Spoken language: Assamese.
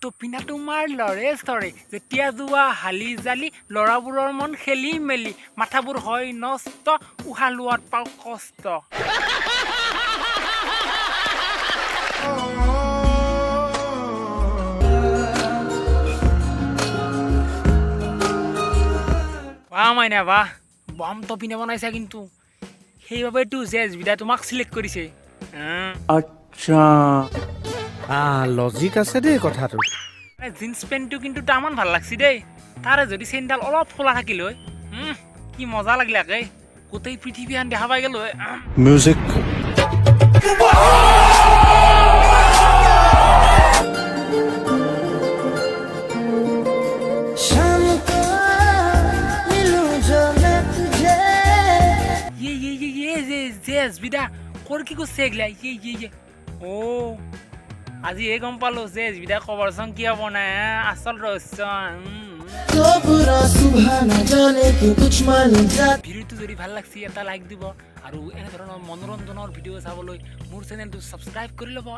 তপিনা তোমাৰ লৰে ষ্টৰে যেতিয়া যোৱা হালি জালি ল'ৰাবোৰৰ মন খেলি মেলি মাথাবোৰ হয় নষ্ট উশাহ লোৱাত পাওঁ কষ্ট বাহ মাইনা বাহ বম তপিনা বনাইছা কিন্তু সেইবাবেতো জেজ বিদা তোমাক চিলেক্ট কৰিছে আচ্ছা লজিক আছে দেই কথাটো জিন্স পেণ্টটো কিন্তু তামান ভাল লাগছি দেই তাৰে যদি চেইনডাল অলপ খোলা থাকিল হয় কি মজা লাগিলে আকে গোটেই পৃথিৱীখন দেখা পাই গ'লো হয় মিউজিক জেজ বিদা কৰ কি কৈছে এগলা অ আজি এই গম পালো জেজ বিদা খবৰ চং কিয় বনাই আচল ৰহস্য ভিডিঅ'টো যদি ভাল লাগছি এটা লাইক দিব আৰু এনে ধৰণৰ মনোৰঞ্জনৰ ভিডিঅ' চাবলৈ মোৰ চেনেলটো ছাবস্ক্ৰাইব কৰি ল'ব